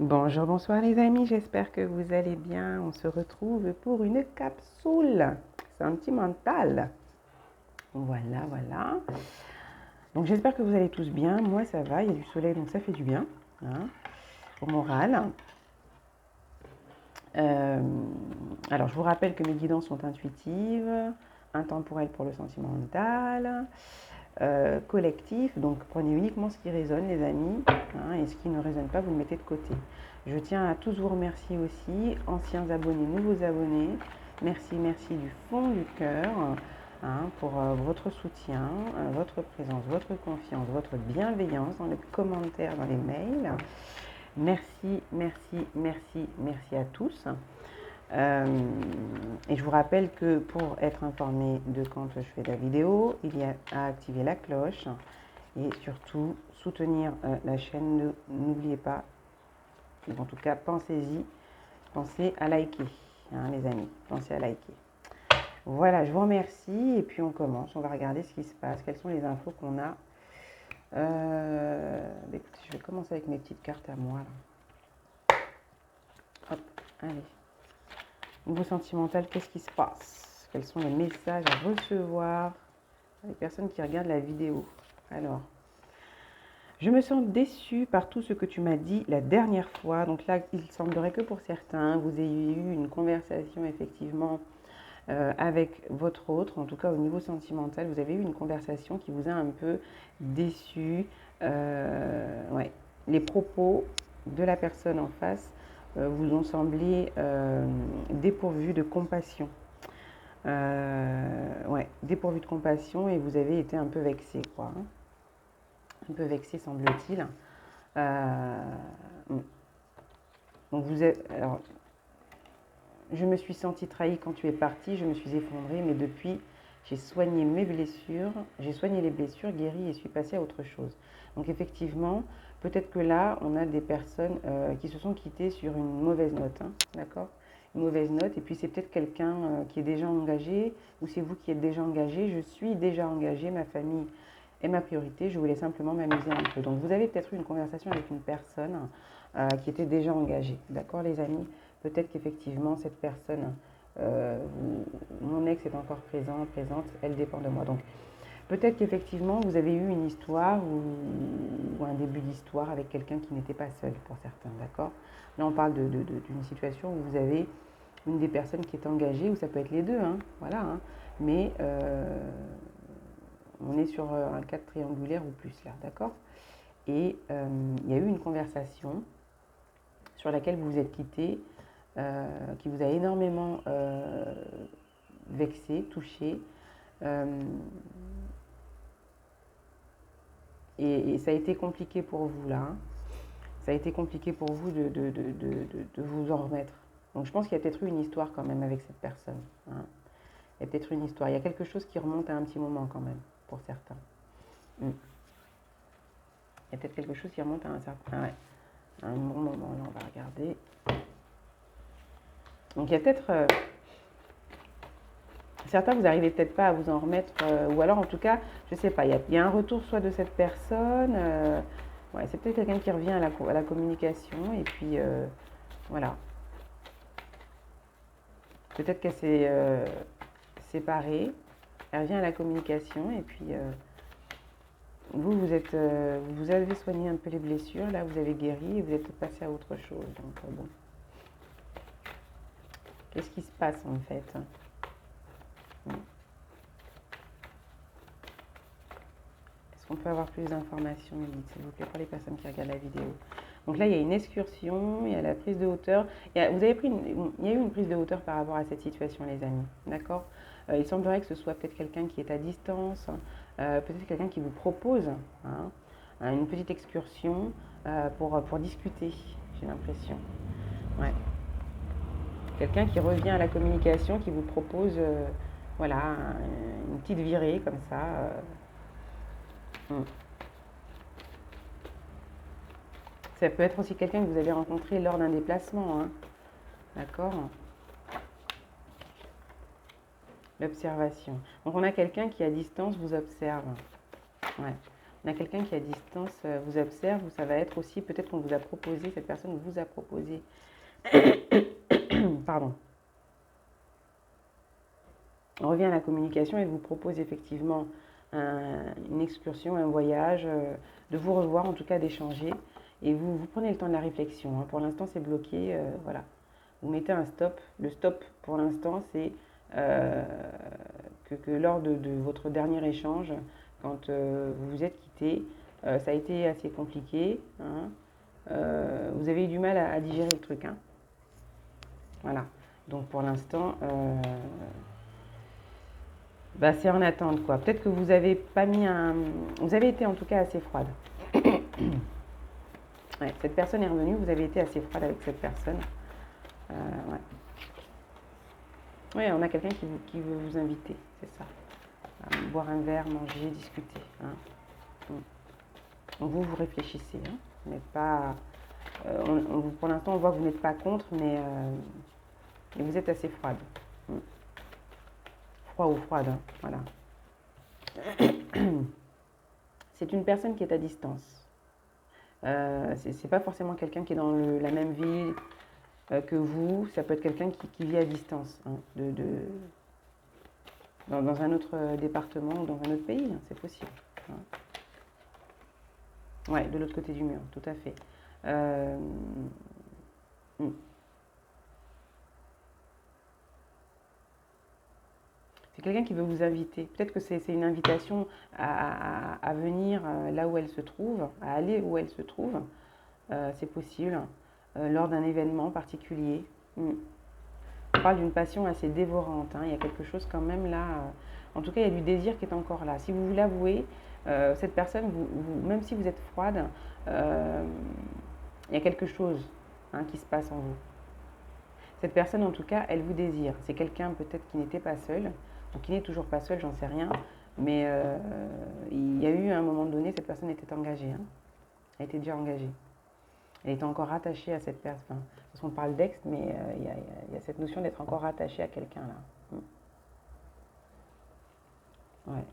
Bonjour, bonsoir les amis, j'espère que vous allez bien. On se retrouve pour une capsule sentimentale. Voilà, voilà. Donc j'espère que vous allez tous bien. Moi ça va, il y a du soleil donc ça fait du bien hein, au moral. Euh, alors je vous rappelle que mes guidances sont intuitives, intemporelles pour le sentimental, collectif. Donc prenez uniquement ce qui résonne les amis hein, et ce qui ne résonne pas vous le mettez de côté. Je tiens à tous vous remercier aussi, anciens abonnés, nouveaux abonnés. Merci, merci du fond du cœur hein, pour votre soutien, votre présence, votre confiance, votre bienveillance dans les commentaires, dans les mails. Merci, merci, merci, merci à tous. Et je vous rappelle que pour être informé de quand je fais la vidéo, il y a à activer la cloche et surtout soutenir la chaîne. N'oubliez pas, ou en tout cas pensez-y, pensez à liker, hein, les amis, pensez à liker. Voilà, je vous remercie et puis on commence, on va regarder ce qui se passe, quelles sont les infos qu'on a. Écoutez, je vais commencer avec mes petites cartes à moi. Là. Hop, allez. Niveau sentimental, qu'est-ce qui se passe? Quels sont les messages à recevoir les personnes qui regardent la vidéo? Alors, je me sens déçue par tout ce que tu m'as dit la dernière fois. Donc là, il semblerait que pour certains, vous ayez eu une conversation effectivement avec votre autre. En tout cas, au niveau sentimental, vous avez eu une conversation qui vous a un peu déçu. Ouais. Les propos de la personne en face vous ont semblé dépourvus de compassion. Ouais, dépourvus de compassion et vous avez été un peu vexé, quoi. Hein. Un peu vexé, semble-t-il. Donc vous êtes, alors, je me suis sentie trahie quand tu es parti, je me suis effondrée, mais depuis, j'ai soigné mes blessures, j'ai soigné les blessures, guéri et suis passée à autre chose. Donc effectivement, peut-être que là, on a des personnes qui se sont quittées sur une mauvaise note, hein, d'accord? Une mauvaise note, et puis c'est peut-être quelqu'un qui est déjà engagé, ou c'est vous qui êtes déjà engagé. Je suis déjà engagée, ma famille est ma priorité, je voulais simplement m'amuser un peu. Donc vous avez peut-être eu une conversation avec une personne qui était déjà engagée, d'accord les amis? Peut-être qu'effectivement cette personne, mon ex est encore présente, elle dépend de moi. Donc peut-être qu'effectivement vous avez eu une histoire ou un début d'histoire avec quelqu'un qui n'était pas seul pour certains, d'accord? Là on parle d'une situation où vous avez une des personnes qui est engagée, ou ça peut être les deux, hein, voilà, hein, mais on est sur un cadre triangulaire ou plus là, d'accord? Et il y a eu une conversation sur laquelle vous vous êtes quitté, qui vous a énormément vexé, touché. Et ça a été compliqué pour vous là. Hein. Ça a été compliqué pour vous de vous en remettre. Donc je pense qu'il y a peut-être eu une histoire quand même avec cette personne. Hein. Il y a peut-être une histoire. Il y a quelque chose qui remonte à un petit moment quand même, pour certains. Il y a peut-être quelque chose qui remonte à un certain... Ouais, à un bon moment. Là, on va regarder. Donc il y a peut-être... certains, vous n'arrivez peut-être pas à vous en remettre, ou alors en tout cas, je ne sais pas, il y a un retour soit de cette personne, ouais, c'est peut-être quelqu'un qui revient à la communication, et puis voilà. Peut-être qu'elle s'est séparée, elle revient à la communication, et puis vous avez soigné un peu les blessures, là vous avez guéri, et vous êtes passé à autre chose. Donc bon, qu'est-ce qui se passe en fait? Est-ce qu'on peut avoir plus d'informations, s'il vous plaît, pour les personnes qui regardent la vidéo? Donc là, il y a une excursion, il y a la prise de hauteur. Il y a eu une prise de hauteur par rapport à cette situation, les amis. D'accord? Il semblerait que ce soit peut-être quelqu'un qui est à distance, peut-être quelqu'un qui vous propose hein, une petite excursion pour discuter, j'ai l'impression. Ouais. Quelqu'un qui revient à la communication, qui vous propose voilà, une petite virée comme ça. Ça peut être aussi quelqu'un que vous avez rencontré lors d'un déplacement. Hein. D'accord? L'observation. Donc on a quelqu'un qui à distance vous observe. Ouais. On a quelqu'un qui à distance vous observe, ou ça va être aussi peut-être qu'on vous a proposé, cette personne vous a proposé, pardon, on revient à la communication et vous propose effectivement une excursion, un voyage, de vous revoir, en tout cas d'échanger. Et vous prenez le temps de la réflexion. Hein. Pour l'instant, c'est bloqué. Voilà. Vous mettez un stop. Le stop, pour l'instant, c'est que lors de votre dernier échange, quand vous vous êtes quitté, ça a été assez compliqué. Hein. Vous avez eu du mal à digérer le truc. Hein. Voilà. Donc pour l'instant, bah, c'est en attente, quoi. Peut-être que vous avez pas mis un... Vous avez été en tout cas assez froide. Ouais, cette personne est revenue, vous avez été assez froide avec cette personne. Ouais. Ouais, on a quelqu'un qui veut vous inviter, c'est ça. Boire un verre, manger, discuter. Hein. Donc vous réfléchissez. Hein. Vous n'êtes pas... pour l'instant, on voit que vous n'êtes pas contre, mais vous êtes assez froide. Froid ou froide, hein. Voilà. C'est une personne qui est à distance. C'est pas forcément quelqu'un qui est dans la même ville que vous. Ça peut être quelqu'un qui vit à distance, hein, dans un autre département ou dans un autre pays. Hein, c'est possible. Hein. Ouais, de l'autre côté du mur, tout à fait. C'est quelqu'un qui veut vous inviter. Peut-être que c'est une invitation à venir là où elle se trouve, à aller où elle se trouve. C'est possible. Lors d'un événement particulier. On parle d'une passion assez dévorante. Hein. Il y a quelque chose quand même là. En tout cas, il y a du désir qui est encore là. Si vous vous l'avouez, cette personne, même si vous êtes froide, il y a quelque chose, hein, qui se passe en vous. Cette personne, en tout cas, elle vous désire. C'est quelqu'un peut-être qui n'était pas seul, ou qui n'est toujours pas seul, j'en sais rien. Mais il y a eu à un moment donné, cette personne était engagée. Hein. Elle était déjà engagée. Elle était encore attachée à cette personne. Parce qu'on parle d'ex, mais il y a cette notion d'être encore attaché à quelqu'un là. Ouais.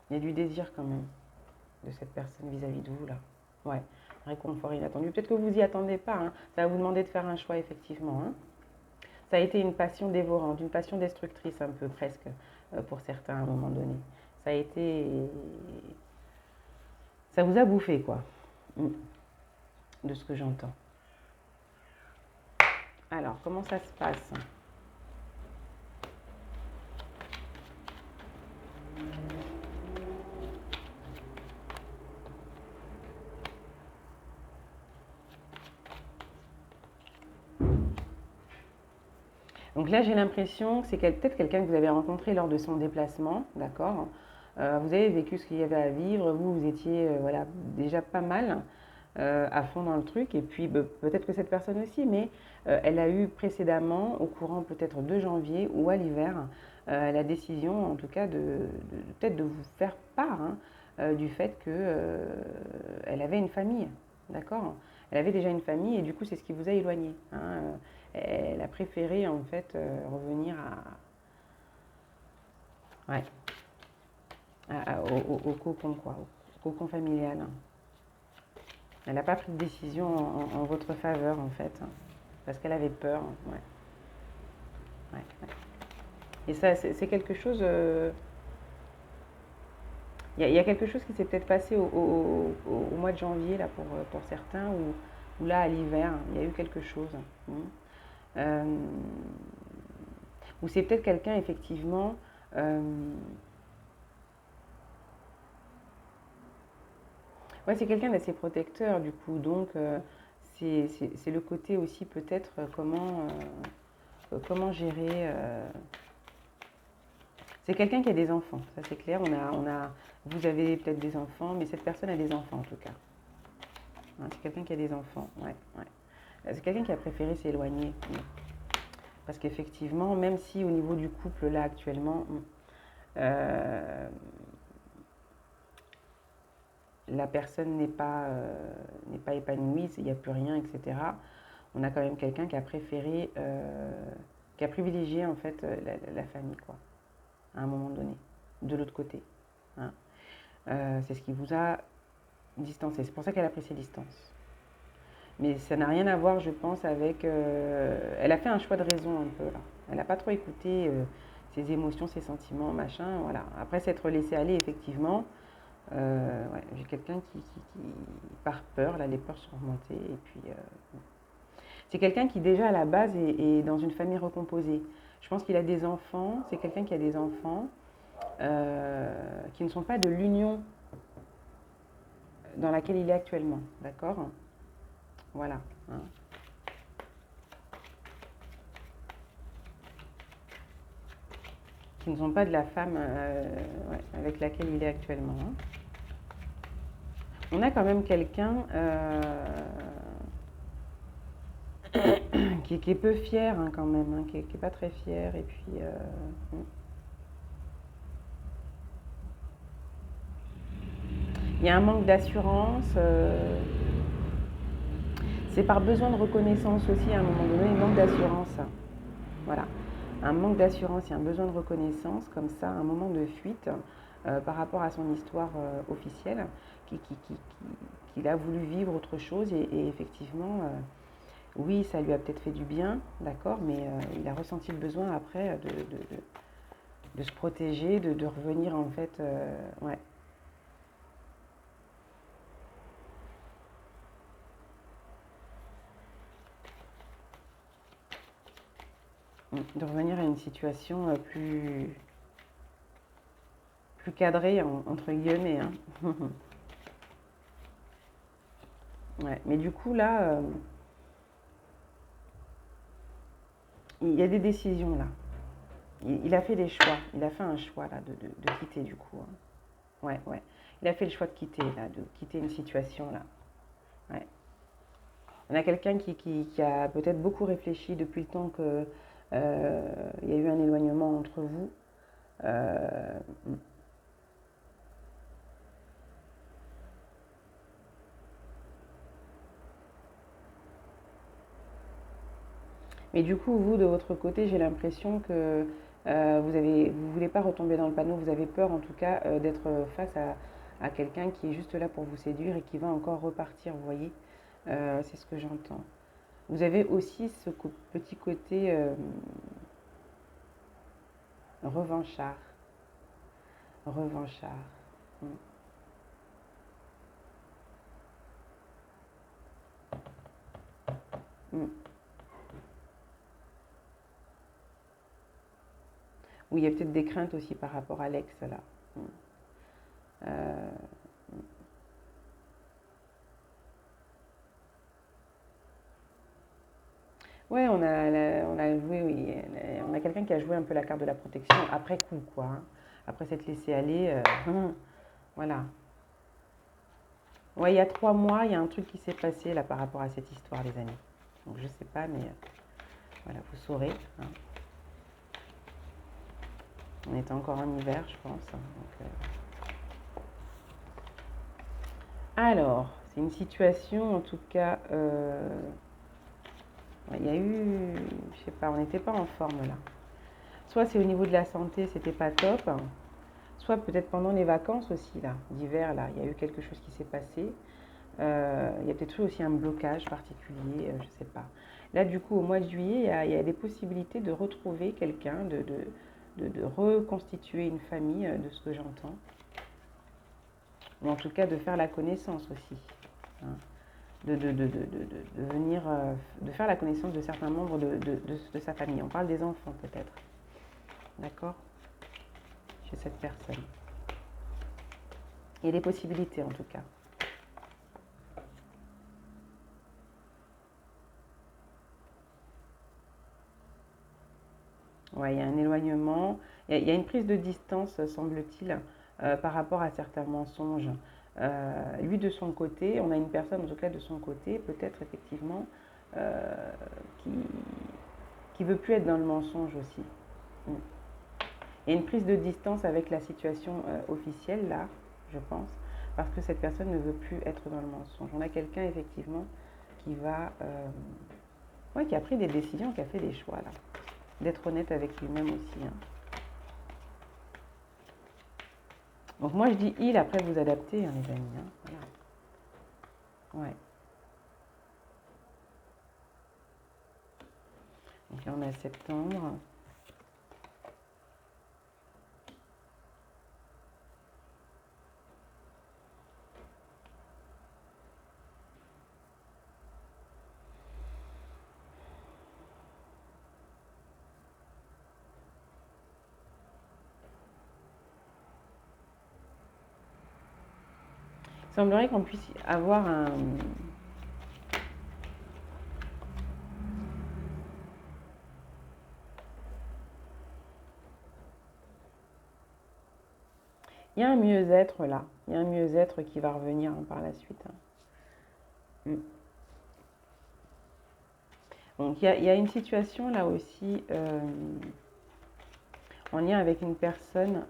Il y a du désir quand même de cette personne vis-à-vis de vous là. Ouais. Réconfort inattendu. Peut-être que vous n'y attendez pas. Hein. Ça va vous demander de faire un choix effectivement. Hein. Ça a été une passion dévorante, une passion destructrice un peu presque pour certains à un moment donné. Ça a été... Ça vous a bouffé quoi, de ce que j'entends. Alors, comment ça se passe ? Donc là, j'ai l'impression que c'est peut-être quelqu'un que vous avez rencontré lors de son déplacement, d'accord. Vous avez vécu ce qu'il y avait à vivre, vous étiez voilà, déjà pas mal à fond dans le truc, et puis peut-être que cette personne aussi, mais elle a eu précédemment, au courant peut-être de janvier ou à l'hiver, la décision en tout cas peut-être de vous faire part, hein, du fait qu'elle avait une famille, d'accord. Elle avait déjà une famille et du coup c'est ce qui vous a éloigné. Hein. Elle a préféré en fait revenir ouais, au cocon quoi, au cocon familial. Elle n'a pas pris de décision en votre faveur en fait, hein, parce qu'elle avait peur. Ouais. Ouais, ouais. Et ça c'est quelque chose. Il y a quelque chose qui s'est peut-être passé au mois de janvier là pour certains ou là à l'hiver, il y a eu quelque chose. Euh, ou c'est peut-être quelqu'un effectivement ouais, c'est quelqu'un d'assez protecteur du coup, donc c'est le côté aussi peut-être comment gérer. C'est quelqu'un qui a des enfants, ça c'est clair. Vous avez peut-être des enfants, mais cette personne a des enfants en tout cas. Hein, c'est quelqu'un qui a des enfants, ouais, ouais. C'est quelqu'un qui a préféré s'éloigner. Parce qu'effectivement, même si au niveau du couple là actuellement, la personne n'est pas épanouie, il n'y a plus rien, etc. On a quand même quelqu'un qui a préféré, qui a privilégié en fait la famille, quoi. à un moment donné, de l'autre côté. Hein. C'est ce qui vous a distancé. C'est pour ça qu'elle a pris ses distances. Mais ça n'a rien à voir, je pense, avec... elle a fait un choix de raison un peu, là. Elle n'a pas trop écouté ses émotions, ses sentiments, machin, voilà. Après s'être laissé aller, effectivement, ouais, j'ai quelqu'un qui, par peur, là, les peurs sont remontées, et puis... c'est quelqu'un qui, déjà, à la base, est dans une famille recomposée. Je pense qu'il a des enfants, c'est quelqu'un qui a des enfants qui ne sont pas de l'union dans laquelle il est actuellement, d'accord? Voilà. Hein. Qui ne sont pas de la femme ouais, avec laquelle il est actuellement. Hein. On a quand même quelqu'un qui est peu fier hein, quand même, hein, qui est pas très fier. Et puis, il y a un manque d'assurance. C'est par besoin de reconnaissance aussi à un moment donné, il manque d'assurance. Voilà. Un manque d'assurance et un besoin de reconnaissance, comme ça, un moment de fuite par rapport à son histoire officielle, qu'il a voulu vivre autre chose et effectivement, oui, ça lui a peut-être fait du bien, d'accord, mais il a ressenti le besoin après de se protéger, de revenir en fait, ouais. De revenir à une situation plus cadrée, entre guillemets. Hein. Ouais. Mais du coup, là, il y a des décisions, là. Il a fait des choix. Il a fait un choix, là, de quitter, du coup. Hein. Ouais, ouais. Il a fait le choix de quitter, là, de quitter une situation, là. Ouais. On a quelqu'un qui a peut-être beaucoup réfléchi depuis le temps que il y a eu un éloignement entre vous. Euh, mais du coup, vous, de votre côté, j'ai l'impression que vous voulez pas retomber dans le panneau, vous avez peur en tout cas d'être face à quelqu'un qui est juste là pour vous séduire et qui va encore repartir, vous voyez. C'est ce que j'entends. Vous avez aussi ce petit côté revanchard. Revanchard. Mm. Mm. Oui, il y a peut-être des craintes aussi par rapport à l'ex là. Mm. Euh, ouais, on a joué, oui, on a quelqu'un qui a joué un peu la carte de la protection après coup, quoi. Hein. Après s'être laissé aller, voilà. Ouais, il y a 3 mois, il y a un truc qui s'est passé là par rapport à cette histoire, les amis. Donc je sais pas, mais voilà, vous saurez. Hein. On était encore en hiver, je pense. Hein, donc, alors, c'est une situation, en tout cas, il y a eu, je sais pas, on n'était pas en forme là. Soit c'est au niveau de la santé, c'était pas top, soit peut-être pendant les vacances aussi là, d'hiver là, il y a eu quelque chose qui s'est passé. Il y a peut-être eu aussi un blocage particulier, je sais pas. Là, du coup, au mois de juillet, il y a des possibilités de retrouver quelqu'un, de reconstituer une famille, de ce que j'entends. Ou en tout cas de faire la connaissance aussi. Hein. De venir, de faire la connaissance de certains membres de sa famille. On parle des enfants peut-être. D'accord? Chez cette personne. Il y a des possibilités en tout cas. Ouais, il y a un éloignement, il y a une prise de distance, semble-t-il, par rapport à certains mensonges. Lui, de son côté, on a une personne, en tout cas de son côté, peut-être effectivement, euh, qui ne veut plus être dans le mensonge aussi. Mm. Il y a une prise de distance avec la situation officielle, là, je pense, parce que cette personne ne veut plus être dans le mensonge. On a quelqu'un, effectivement, qui va... ouais, qui a pris des décisions, qui a fait des choix, là. D'être honnête avec lui-même aussi. Hein. Donc moi je dis il, après vous adaptez, hein, les amis. Hein, voilà. Ouais. Donc là on a septembre. Il semblerait qu'on puisse avoir un... Il y a un mieux-être là. Il y a un mieux-être qui va revenir, hein, par la suite. Hein. Mm. Donc il y a une situation là aussi en lien avec une personne.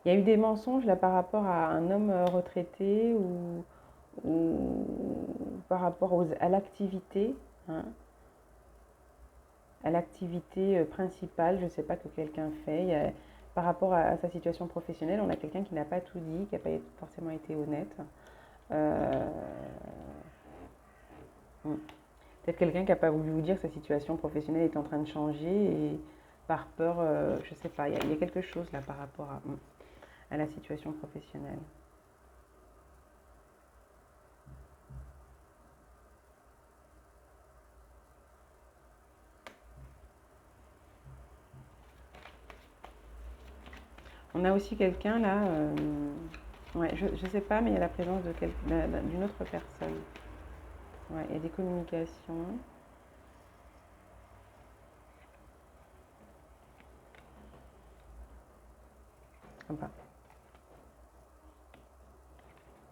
Il y a eu des mensonges là par rapport à un homme retraité ou par rapport à l'activité, hein, à l'activité principale, je ne sais pas, que quelqu'un fait. Par rapport à sa situation professionnelle, on a quelqu'un qui n'a pas tout dit, qui n'a pas forcément été honnête. Euh, hmm. Peut-être quelqu'un qui n'a pas voulu vous dire que sa situation professionnelle est en train de changer et par peur, je ne sais pas, il y a quelque chose là par rapport à la situation professionnelle. On a aussi quelqu'un là, ouais, je ne sais pas, mais il y a la présence d'une autre personne. Ouais, il y a des communications. Ah, bah.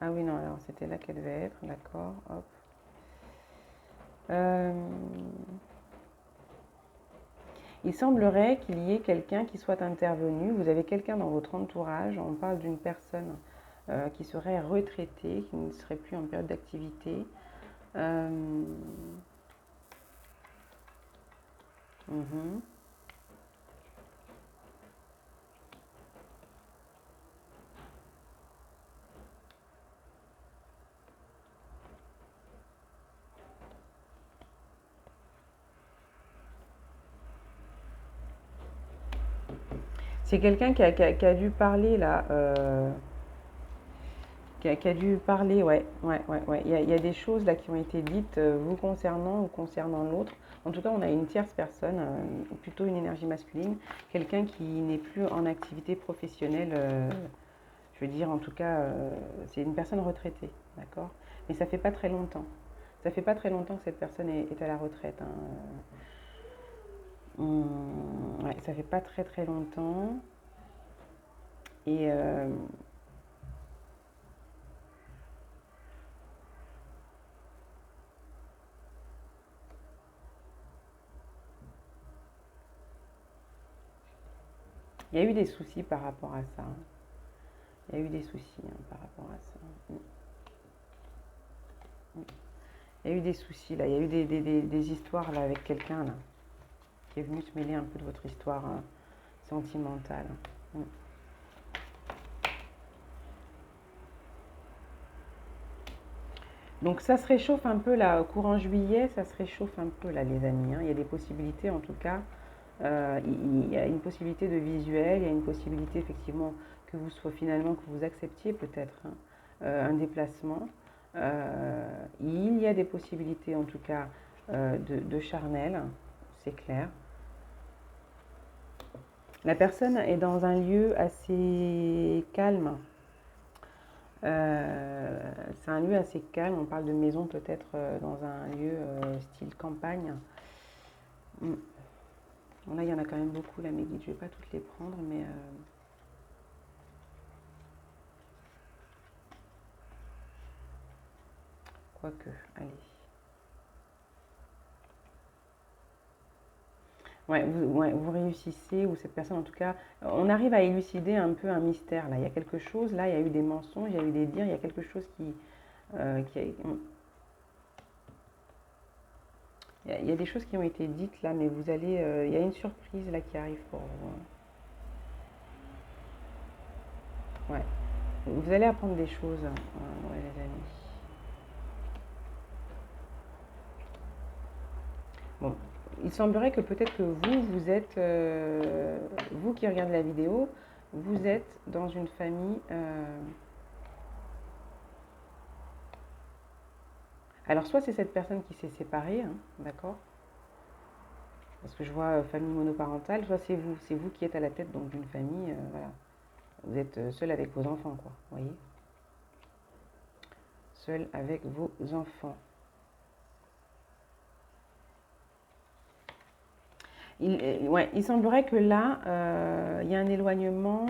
Ah oui, non, alors c'était là qu'elle devait être, d'accord, hop. Euh, il semblerait qu'il y ait quelqu'un qui soit intervenu. Vous avez quelqu'un dans votre entourage, on parle d'une personne qui serait retraitée, qui ne serait plus en période d'activité. Mhm. C'est quelqu'un qui a dû parler là, qui a dû parler, ouais, ouais, ouais, ouais. Il y a des choses là qui ont été dites vous concernant ou concernant l'autre. En tout cas, on a une tierce personne, plutôt une énergie masculine, quelqu'un qui n'est plus en activité professionnelle. Je veux dire, en tout cas, c'est une personne retraitée, d'accord? Mais ça fait pas très longtemps. Ça fait pas très longtemps que cette personne est à la retraite. Hein. Ouais, ça fait pas très très longtemps. Et il y a eu des soucis par rapport à ça. Hein. Il y a eu des soucis, hein, par rapport à ça. Il y a eu des soucis là. Il y a eu des histoires là avec quelqu'un là qui est venu se mêler un peu de votre histoire sentimentale. Mm. Donc ça se réchauffe un peu là, courant juillet, ça se réchauffe un peu là, les amis. Hein. Il y a des possibilités en tout cas. Il y a une possibilité de visuel, il y a une possibilité effectivement que vous soyez finalement, que vous acceptiez peut-être, hein, un déplacement. Il y a des possibilités en tout cas de charnel, c'est clair. La personne est dans un lieu assez calme. C'est un lieu assez calme. On parle de maison peut-être dans un lieu style campagne. Mm. Bon, là, il y en a quand même beaucoup, là, mes guides. Je ne vais pas toutes les prendre, mais quoique, allez. Ouais, vous réussissez, ou cette personne en tout cas, on arrive à élucider un peu un mystère là. Il y a quelque chose, là, il y a eu des mensonges, il y a eu des dires, il y a quelque chose il y a des choses qui ont été dites là, mais vous allez, il y a une surprise là qui arrive pour vous, hein. Ouais, vous allez apprendre des choses, hein, ouais, les amis. Bon, il semblerait que peut-être que vous êtes, vous qui regardez la vidéo, vous êtes dans une famille. Alors, soit c'est cette personne qui s'est séparée, hein, d'accord? Parce que je vois famille monoparentale, soit c'est vous qui êtes à la tête donc d'une famille, voilà. Vous êtes seul avec vos enfants, quoi, vous voyez? Seul avec vos enfants. Ouais, il semblerait que là, il y a un éloignement.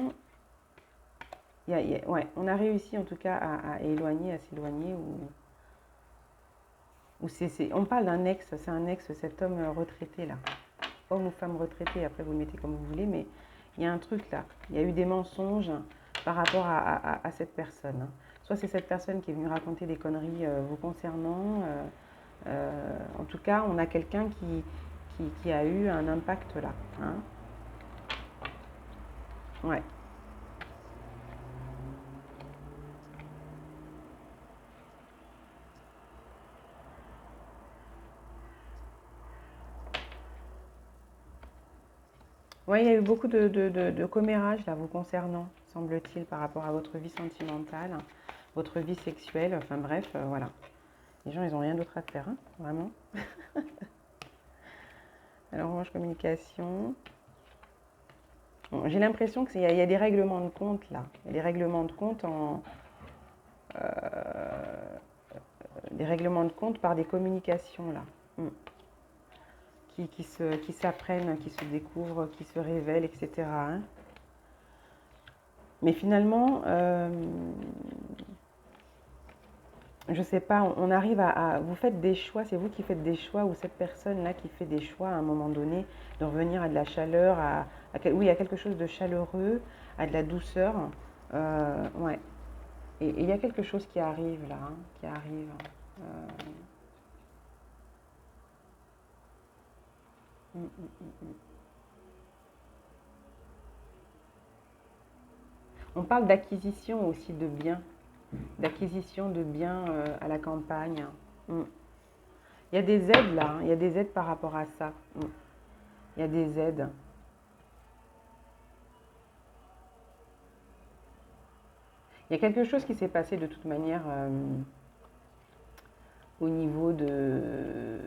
Ouais, on a réussi en tout cas à éloigner, à s'éloigner. On parle d'un ex, c'est un ex, cet homme retraité là. Homme ou femme retraité, après vous le mettez comme vous voulez, mais il y a un truc là. Il y a eu des mensonges par rapport à cette personne, hein. Soit c'est cette personne qui est venue raconter des conneries vous concernant. En tout cas, on a quelqu'un qui a eu un impact là, hein. Ouais. Ouais, il y a eu beaucoup de commérages là vous concernant, semble-t-il, par rapport à votre vie sentimentale, votre vie sexuelle, enfin bref, voilà. Les gens, ils n'ont rien d'autre à faire, hein, vraiment. Alors, Orange Communication. Bon, j'ai l'impression qu'il y a des règlements de compte là. Il y a des règlements de compte des règlements de compte par des communications là. Qui s'apprennent, qui se découvrent, qui se révèlent, etc., hein. Mais finalement, je sais pas, on arrive vous faites des choix, c'est vous qui faites des choix, ou cette personne-là qui fait des choix à un moment donné, de revenir à de la chaleur, oui, à quelque chose de chaleureux, à de la douceur. Ouais. Et il y a quelque chose qui arrive là, hein, qui arrive. Euh, mm, mm, mm, mm. On parle d'acquisition aussi de biens, d'acquisition de biens à la campagne. Mm. Il y a des aides là, hein, il y a des aides par rapport à ça. Mm. Il y a des aides. Il y a quelque chose qui s'est passé de toute manière au niveau de...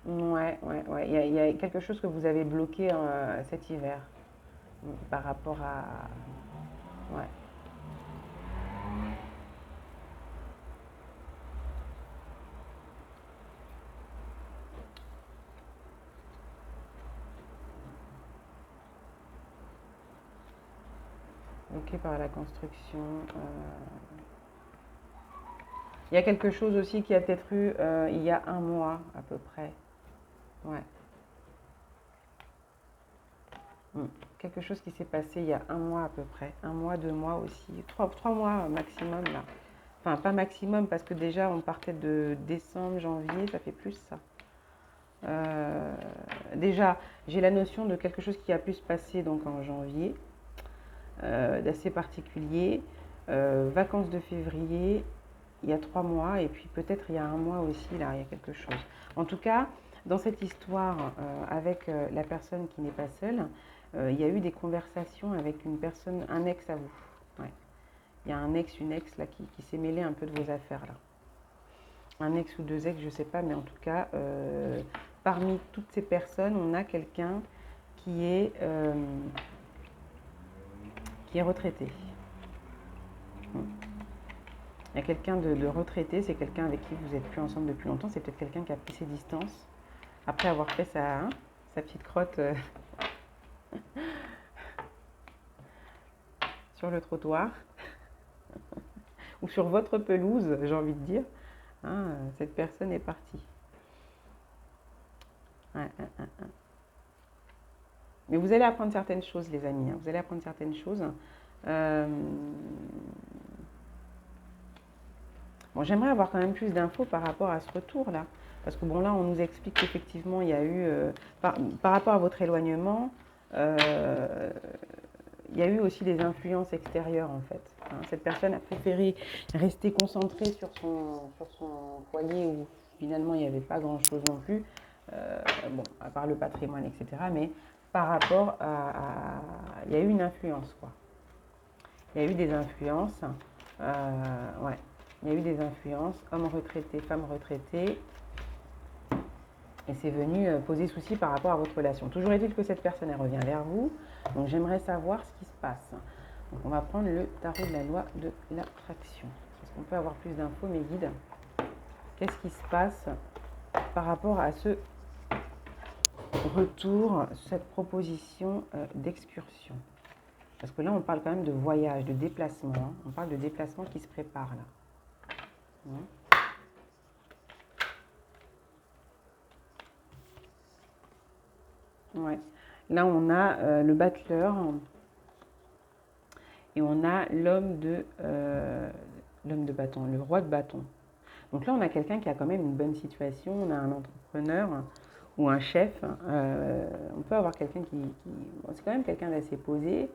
Ouais. Il y a quelque chose que vous avez bloqué cet hiver par rapport à... Ouais. Bloqué par la construction. Il y a quelque chose aussi qui a peut-être eu il y a un mois à peu près. Ouais. Mm. Quelque chose qui s'est passé il y a un mois à peu près. Un mois, 2 mois aussi. Trois mois maximum là. Enfin, pas maximum parce que déjà on partait de décembre, janvier, ça fait plus ça. Euh, Déjà, j'ai la notion de quelque chose qui a pu se passer donc en janvier, d'assez particulier. Vacances de février, il y a 3 mois, et puis peut-être il y a un mois aussi, là, il y a quelque chose. En tout cas, dans cette histoire avec la personne qui n'est pas seule, il y a eu des conversations avec une personne, un ex à vous. Ouais. Il y a un ex, une ex là qui s'est mêlé un peu de vos affaires là. Un ex ou deux ex, je ne sais pas, mais en tout cas, parmi toutes ces personnes, on a quelqu'un qui est, euh, qui est retraité. Il y a quelqu'un de retraité, c'est quelqu'un avec qui vous n'êtes plus ensemble depuis longtemps, c'est peut-être quelqu'un qui a pris ses distances après avoir fait sa petite crotte sur le trottoir ou sur votre pelouse, j'ai envie de dire. hein, cette personne est partie. Ouais, ouais, ouais. Mais vous allez apprendre certaines choses, les amis. Hein. Vous allez apprendre certaines choses. Euh, Bon, j'aimerais avoir quand même plus d'infos par rapport à ce retour-là. Parce que bon, là, on nous explique qu'effectivement, il y a eu, par rapport à votre éloignement, euh, il y a eu aussi des influences extérieures, en fait. Hein. Cette personne a préféré rester concentrée sur son foyer où finalement, il n'y avait pas grand-chose non plus. Bon, à part le patrimoine, etc. Mais par rapport il y a eu une influence, quoi. Il y a eu des influences. Ouais. Il y a eu des influences, hommes retraités, femmes retraitées, et c'est venu poser souci par rapport à votre relation. Toujours est-il que cette personne, elle revient vers vous, donc j'aimerais savoir ce qui se passe. Donc on va prendre le tarot de la loi de l'attraction. Est-ce qu'on peut avoir plus d'infos, mes guides? Qu'est-ce qui se passe par rapport à ce retour, cette proposition d'excursion? Parce que là, on parle quand même de voyage, de déplacement. Hein. On parle de déplacement qui se prépare là. Ouais. Là, on a le battleur et on a l'homme de bâton, le roi de bâton. Donc là, on a quelqu'un qui a quand même une bonne situation. On a un entrepreneur ou un chef. On peut avoir quelqu'un bon, c'est quand même quelqu'un d'assez posé.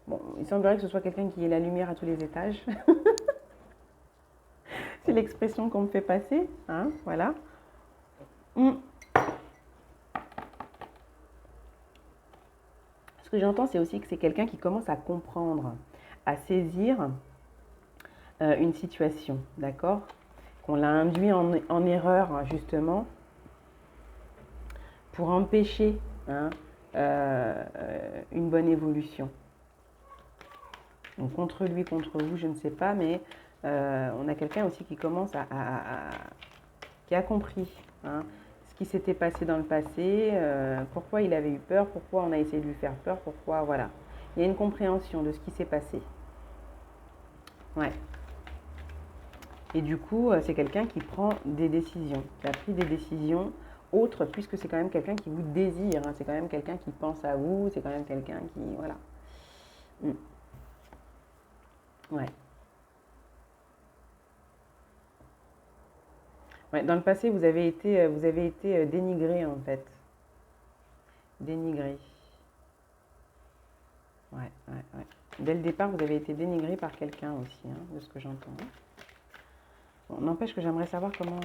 Bon, il semblerait que ce soit quelqu'un qui ait la lumière à tous les étages. C'est l'expression qu'on me fait passer. Hein, voilà. Ce que j'entends, c'est aussi que c'est quelqu'un qui commence à comprendre, à saisir une situation, d'accord? Qu'on l'a induit en erreur, justement, pour empêcher hein, une bonne évolution. Donc, contre lui, contre vous, je ne sais pas, mais on a quelqu'un aussi qui commence qui a compris hein, ce qui s'était passé dans le passé, pourquoi il avait eu peur, pourquoi on a essayé de lui faire peur, pourquoi, voilà. Il y a une compréhension de ce qui s'est passé. Ouais. Et du coup, c'est quelqu'un qui prend des décisions, qui a pris des décisions autres, puisque c'est quand même quelqu'un qui vous désire, hein, c'est quand même quelqu'un qui pense à vous, c'est quand même quelqu'un qui, voilà. Ouais. Ouais, dans le passé, vous avez été dénigré en fait. Dénigré. Ouais, ouais, ouais. Dès le départ, vous avez été dénigré par quelqu'un aussi, hein, de ce que j'entends. Bon, n'empêche que j'aimerais savoir comment.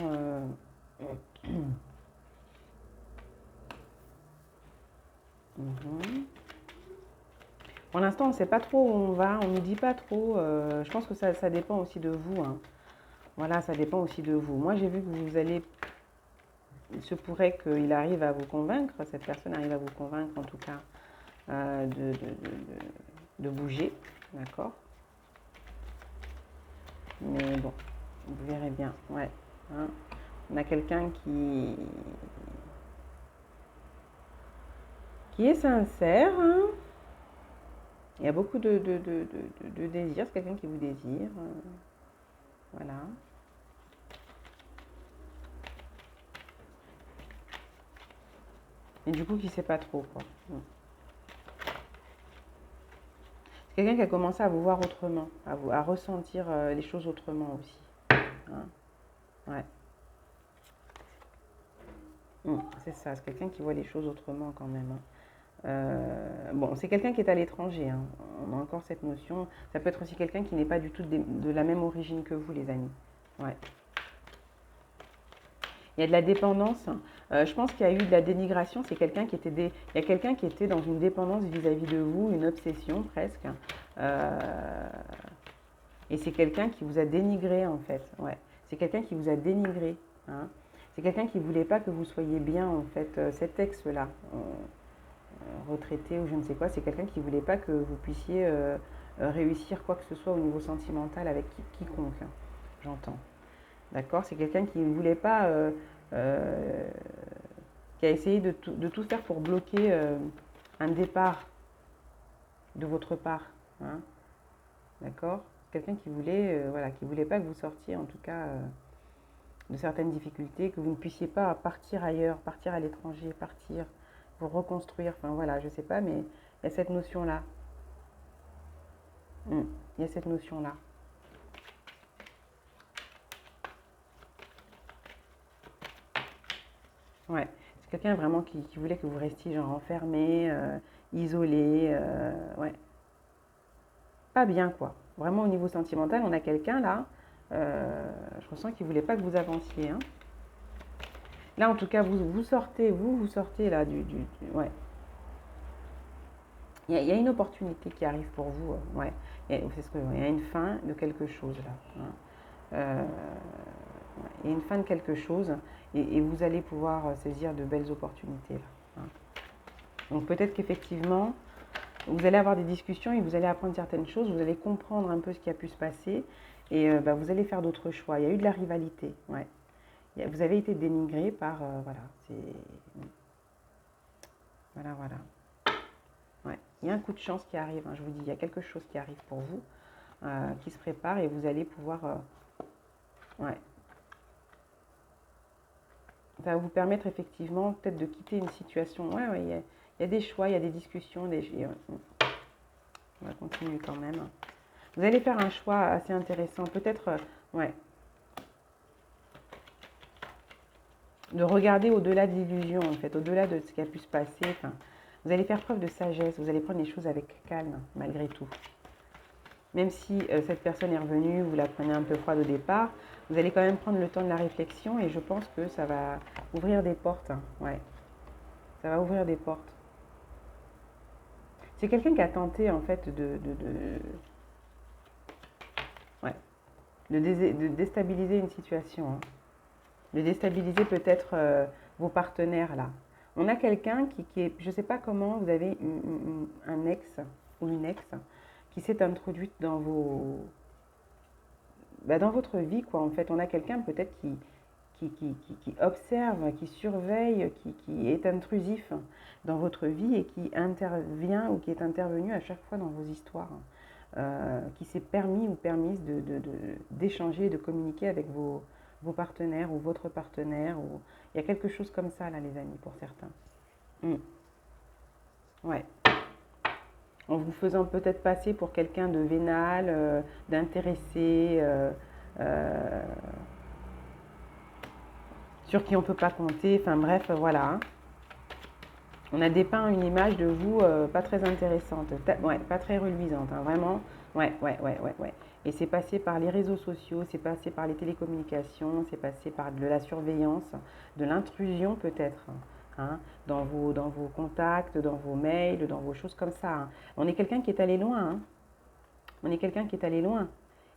Pour l'instant, on ne sait pas trop où on va, on ne nous dit pas trop. Je pense que ça dépend aussi de vous. Hein. Voilà, ça dépend aussi de vous. Moi, j'ai vu que vous allez. Il se pourrait qu'il arrive à vous convaincre, cette personne arrive à vous convaincre en tout cas de bouger, d'accord? Mais bon, vous verrez bien, ouais. Hein. On a quelqu'un qui est sincère, hein. Il y a beaucoup de désir, c'est quelqu'un qui vous désire, voilà. Et du coup, qui ne sait pas trop, quoi. C'est quelqu'un qui a commencé à vous voir autrement, à ressentir les choses autrement aussi. Hein. Ouais. C'est ça, c'est quelqu'un qui voit les choses autrement quand même. Hein. Bon, c'est quelqu'un qui est à l'étranger. Hein. On a encore cette notion. Ça peut être aussi quelqu'un qui n'est pas du tout de la même origine que vous, les amis. Ouais. Il y a de la dépendance. Je pense qu'il y a eu de la dénigration. C'est quelqu'un qui était il y a quelqu'un qui était dans une dépendance vis-à-vis de vous, une obsession presque. Et c'est quelqu'un qui vous a dénigré en fait. Ouais. C'est quelqu'un qui vous a dénigré. Hein. C'est quelqu'un qui ne voulait pas que vous soyez bien en fait. Cet ex-là, retraité ou je ne sais quoi, c'est quelqu'un qui ne voulait pas que vous puissiez réussir quoi que ce soit au niveau sentimental avec quiconque. Hein. J'entends. D'accord? C'est quelqu'un qui ne voulait pas, qui a essayé de tout faire pour bloquer un départ de votre part. Hein? D'accord? quelqu'un qui voulait, voilà, qui voulait pas que vous sortiez, en tout cas, de certaines difficultés, que vous ne puissiez pas partir ailleurs, partir à l'étranger, partir, vous reconstruire. Enfin voilà, je sais pas, mais il y a cette notion-là. Il y a cette notion-là. Ouais. C'est quelqu'un vraiment qui voulait que vous restiez genre enfermé, isolé, ouais. Pas bien quoi. Vraiment au niveau sentimental, on a quelqu'un là, je ressens qu'il voulait pas que vous avanciez, hein. Là en tout cas, vous sortez là ouais. Il y a une opportunité qui arrive pour vous, ouais. C'est ce que, il y a une fin de quelque chose là, hein. Euh, ouais, il y a une fin de quelque chose et vous allez pouvoir saisir de belles opportunités là, hein. Donc peut-être qu'effectivement, vous allez avoir des discussions et vous allez apprendre certaines choses, vous allez comprendre un peu ce qui a pu se passer et bah, vous allez faire d'autres choix. Il y a eu de la rivalité, ouais. Vous avez été dénigré par, voilà, c'est, voilà. Ouais. Il y a un coup de chance qui arrive, hein, je vous dis, il y a quelque chose qui arrive pour vous, qui se prépare et vous allez pouvoir, ouais. Ça va vous permettre effectivement peut-être de quitter une situation. Ouais, ouais, il y a des choix, il y a des discussions, on va continuer quand même. Vous allez faire un choix assez intéressant, peut-être, ouais, de regarder au-delà de l'illusion, en fait, au-delà de ce qui a pu se passer. Enfin, vous allez faire preuve de sagesse, vous allez prendre les choses avec calme, malgré tout. Même si cette personne est revenue, vous la prenez un peu froide au départ, vous allez quand même prendre le temps de la réflexion et je pense que ça va ouvrir des portes, hein. Ouais, ça va ouvrir des portes. C'est quelqu'un qui a tenté, en fait, ouais, de déstabiliser une situation, hein. De déstabiliser peut-être vos partenaires là. On a quelqu'un qui est, je ne sais pas comment, vous avez un ex ou une ex qui s'est introduite dans dans votre vie quoi. En fait, on a quelqu'un peut-être qui observe, qui surveille, qui est intrusif dans votre vie et qui intervient ou qui est intervenu à chaque fois dans vos histoires, qui s'est permis ou permise d'échanger, de communiquer avec vos partenaires ou votre partenaire. Il y a quelque chose comme ça là, les amis, pour certains. Mm. Ouais. En vous faisant peut-être passer pour quelqu'un de vénal, d'intéressé, euh, sur qui on ne peut pas compter. Enfin bref, voilà, hein. On a dépeint une image de vous pas très intéressante, ouais, pas très reluisante, hein, vraiment. Ouais. Et c'est passé par les réseaux sociaux, c'est passé par les télécommunications, c'est passé par de la surveillance, de l'intrusion peut-être, hein, dans vos contacts, dans vos mails, dans vos choses comme ça, hein. On est quelqu'un qui est allé loin, hein. On est quelqu'un qui est allé loin.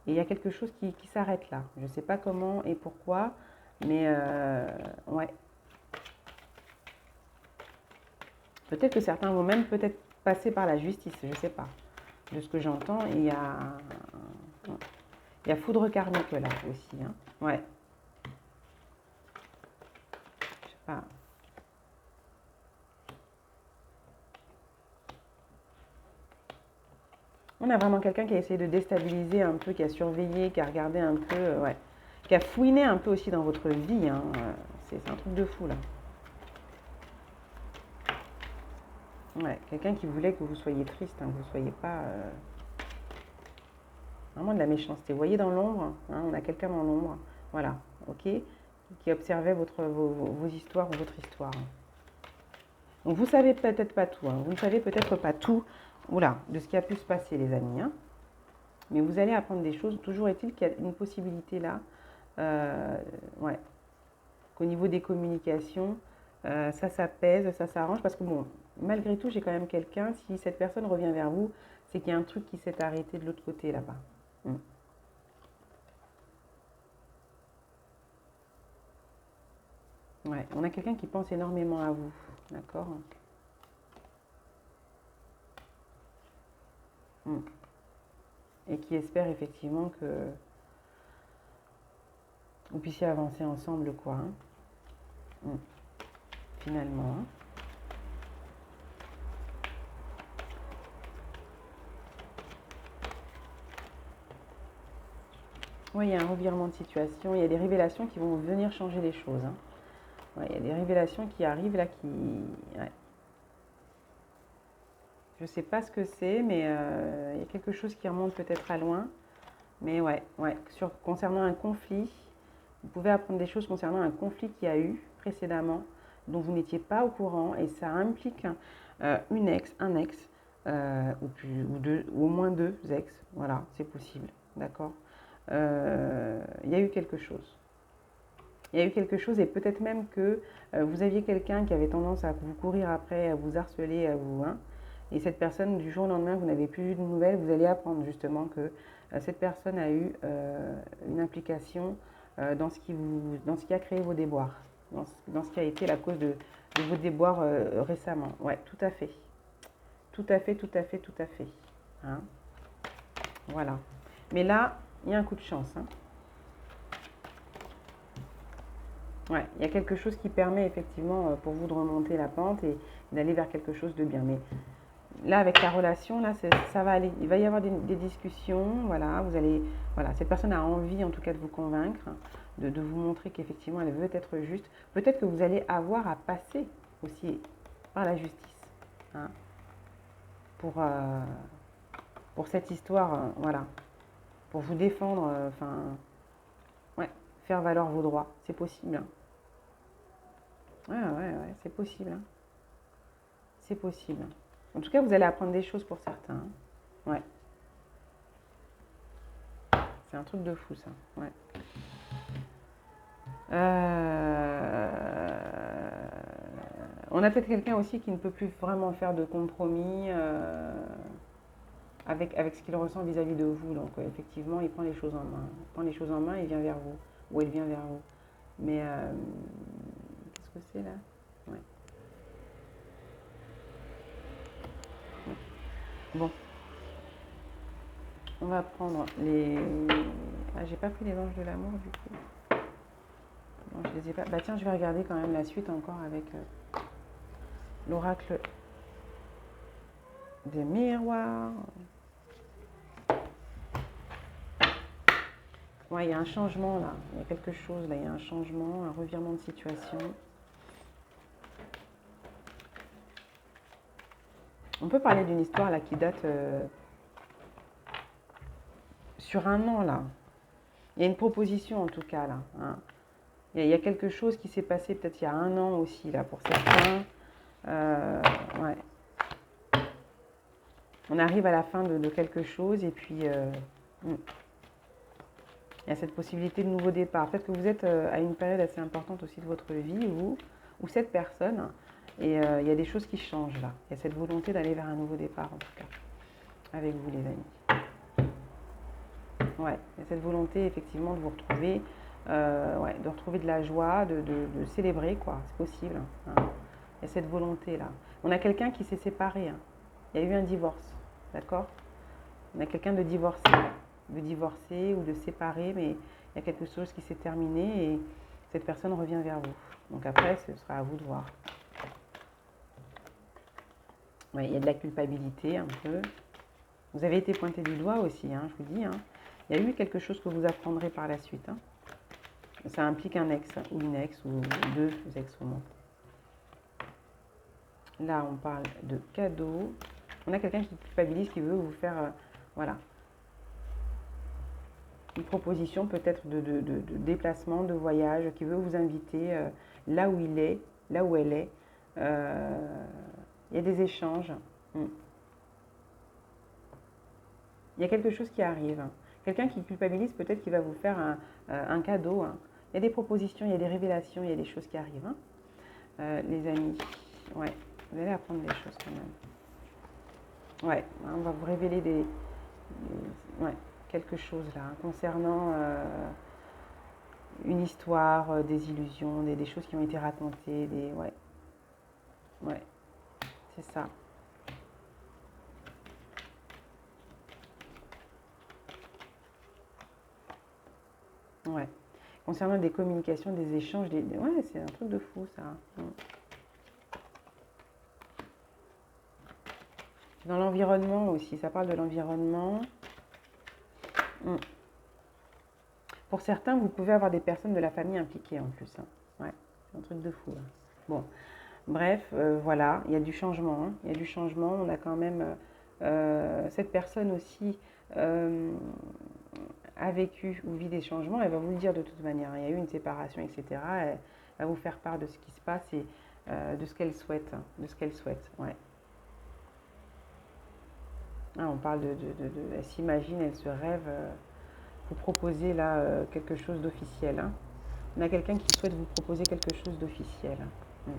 Et il y a quelque chose qui s'arrête là. Je ne sais pas comment et pourquoi, mais ouais. Peut-être que certains vont même peut-être passer par la justice, je ne sais pas. De ce que j'entends, il y a foudre karmique là aussi, hein. Ouais. Je sais pas. On a vraiment quelqu'un qui a essayé de déstabiliser un peu, qui a surveillé, qui a regardé un peu, ouais. Qui a fouiné un peu aussi dans votre vie, hein. C'est un truc de fou là. Ouais, quelqu'un qui voulait que vous soyez triste, hein, que vous ne soyez pas vraiment de la méchanceté. Vous voyez dans l'ombre, hein, on a quelqu'un dans l'ombre, voilà, ok, qui observait vos histoires ou votre histoire. Donc vous savez peut-être pas tout, hein, vous ne savez peut-être pas tout, oula, de ce qui a pu se passer les amis, hein, mais vous allez apprendre des choses. Toujours est-il qu'il y a une possibilité là, ouais, qu'au niveau des communications, ça s'apaise, ça s'arrange, parce que bon, malgré tout, j'ai quand même quelqu'un, si cette personne revient vers vous, c'est qu'il y a un truc qui s'est arrêté de l'autre côté là-bas. Ouais, on a quelqu'un qui pense énormément à vous, d'accord. Et qui espère effectivement que vous puissiez avancer ensemble, quoi, hein. Finalement, hein. Oui, il y a un revirement de situation, il y a des révélations qui vont venir changer les choses. Hein. Ouais, il y a des révélations qui arrivent là qui... Ouais. Je ne sais pas ce que c'est, mais il y a quelque chose qui remonte peut-être à loin. Mais ouais, concernant un conflit, vous pouvez apprendre des choses concernant un conflit qu'il y a eu précédemment, dont vous n'étiez pas au courant, et ça implique une ex, un ex, ou deux, ou au moins deux ex. Voilà, c'est possible, d'accord. Il y a eu quelque chose. Il y a eu quelque chose, et peut-être même que vous aviez quelqu'un qui avait tendance à vous courir après, à vous harceler, à vous... Hein, et cette personne, du jour au lendemain, vous n'avez plus eu de nouvelles, vous allez apprendre justement que cette personne a eu une implication dans dans ce qui a créé vos déboires, dans ce qui a été la cause de vos déboires récemment. Ouais, tout à fait. Tout à fait, tout à fait, tout à fait. Hein, voilà. Mais là, il y a un coup de chance. Hein. Ouais, il y a quelque chose qui permet effectivement pour vous de remonter la pente et d'aller vers quelque chose de bien. Mais là, avec la relation, là, ça va aller. Il va y avoir des discussions. Voilà, voilà, cette personne a envie, en tout cas, de vous convaincre, de vous montrer qu'effectivement, elle veut être juste. Peut-être que vous allez avoir à passer aussi par la justice, hein, pour, euh, pour cette histoire, voilà, pour vous défendre, enfin, ouais, faire valoir vos droits. C'est possible. Hein. Ouais, c'est possible. Hein. C'est possible. En tout cas, vous allez apprendre des choses pour certains. Hein. Ouais. C'est un truc de fou, ça. Ouais. On a peut-être quelqu'un aussi qui ne peut plus vraiment faire de compromis avec ce qu'il ressent vis-à-vis de vous. Donc, effectivement, il prend les choses en main. Il prend les choses en main et il vient vers vous. Ou elle vient vers vous. Mais, qu'est-ce que c'est là? Ouais. Bon, on va prendre les... Ah, j'ai pas pris les anges de l'amour, du coup. Non, je les ai pas... Bah tiens, je vais regarder quand même la suite encore avec l'oracle des miroirs. Ouais, il y a un changement là. Il y a quelque chose là. Il y a un changement, un revirement de situation. On peut parler d'une histoire là qui date sur un an là. Il y a une proposition en tout cas là. Hein. Il y a quelque chose qui s'est passé peut-être il y a un an aussi là pour certains. Ouais. On arrive à la fin de quelque chose et puis il y a cette possibilité de nouveau départ. Peut-être que vous êtes à une période assez importante aussi de votre vie ou cette personne et il y a des choses qui changent là. Il y a cette volonté d'aller vers un nouveau départ en tout cas avec vous les amis. Ouais, il y a cette volonté effectivement de vous retrouver, de retrouver de la joie, de célébrer quoi, c'est possible. Hein. Il y a cette volonté là. On a quelqu'un qui s'est séparé. Hein. Il y a eu un divorce, d'accord? On a quelqu'un de divorcé ou de séparé, mais il y a quelque chose qui s'est terminé et cette personne revient vers vous. Donc après, ce sera à vous de voir. Ouais, il y a de la culpabilité un peu. Vous avez été pointé du doigt aussi, hein, je vous dis. Hein. Il y a eu quelque chose que vous apprendrez par la suite. Hein. Ça implique un ex ou une ex ou deux ex au moins. Là, on parle de cadeau. On a quelqu'un qui culpabilise, qui veut vous faire, voilà, une proposition peut-être de déplacement, de voyage, qui veut vous inviter là où il est, là où elle est. Il y a des échanges. Il y a quelque chose qui arrive. Quelqu'un qui culpabilise, peut-être qu'il va vous faire un cadeau. Hein. Il y a des propositions, il y a des révélations, il y a des choses qui arrivent. Hein. Les amis, ouais, vous allez apprendre des choses quand même. Ouais, on va vous révéler ouais, quelque chose là, hein, concernant une histoire, des illusions, des choses qui ont été racontées, ouais, c'est ça. Ouais. Concernant des communications, des échanges, ouais, c'est un truc de fou ça. Dans l'environnement aussi, ça parle de l'environnement. Pour certains, vous pouvez avoir des personnes de la famille impliquées en plus. Hein. Ouais, c'est un truc de fou. Là. Bon, bref, voilà, il y a du changement. Hein. Il y a du changement. On a quand même cette personne aussi a vécu ou vit des changements. Elle va vous le dire de toute manière. Il y a eu une séparation, etc. Elle va vous faire part de ce qui se passe et de ce qu'elle souhaite. Hein, de ce qu'elle souhaite. Ouais. Ah, on parle elle s'imagine, elle se rêve. Vous proposer là quelque chose d'officiel. Hein. On a quelqu'un qui souhaite vous proposer quelque chose d'officiel. Mm.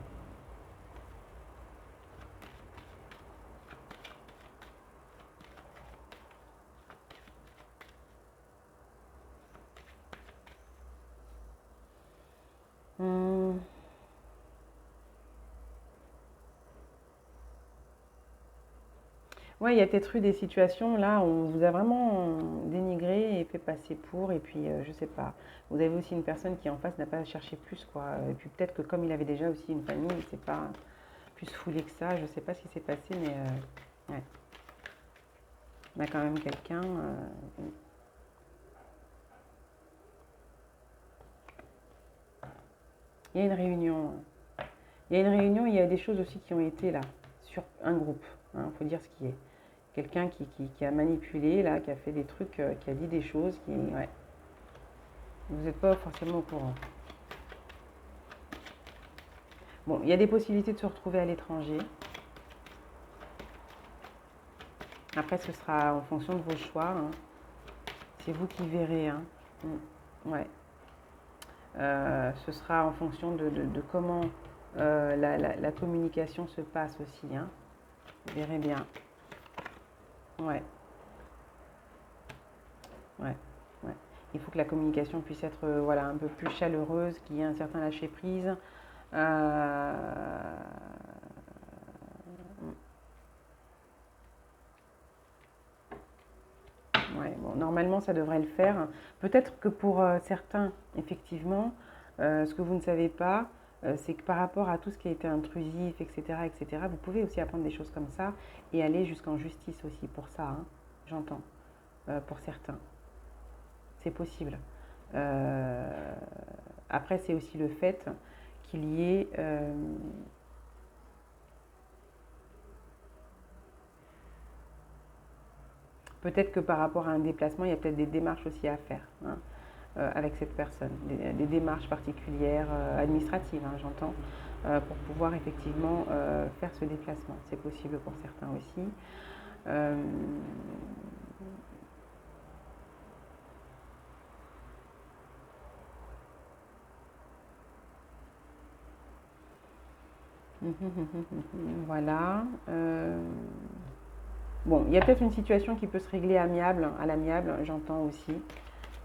Mm. Ouais, il y a peut-être eu des situations là où on vous a vraiment dénigré et fait passer pour, et puis je sais pas. Vous avez aussi une personne qui en face n'a pas cherché plus, quoi. Et puis peut-être que comme il avait déjà aussi une famille, il s'est pas plus foulé que ça. Je sais pas ce qui s'est passé, mais ouais. On a quand même quelqu'un. Il y a une réunion. Il y a une réunion, il y a des choses aussi qui ont été là, sur un groupe. Il faut dire ce qui est. Quelqu'un qui a manipulé, là, qui a fait des trucs, qui a dit des choses, ouais. Vous n'êtes pas forcément au courant. Bon, il y a des possibilités de se retrouver à l'étranger. Après, ce sera en fonction de vos choix. Hein. C'est vous qui verrez. Hein. Ouais. Ce sera en fonction de comment la communication se passe aussi. Hein. Vous verrez bien. Ouais. Ouais. Ouais. Il faut que la communication puisse être voilà, un peu plus chaleureuse, qu'il y ait un certain lâcher-prise. Ouais, bon, normalement, ça devrait le faire. Peut-être que pour certains, effectivement, ce que vous ne savez pas, c'est que par rapport à tout ce qui a été intrusif, etc., vous pouvez aussi apprendre des choses comme ça et aller jusqu'en justice aussi pour ça, hein, j'entends, pour certains. C'est possible. Euh, Après, c'est aussi le fait qu'il y ait peut-être que par rapport à un déplacement, il y a peut-être des démarches aussi à faire. Hein. Avec cette personne, des démarches particulières administratives, hein, j'entends, pour pouvoir effectivement faire ce déplacement. C'est possible pour certains aussi. Euh, voilà. Bon, il y a peut-être une situation qui peut se régler à l'amiable, j'entends aussi.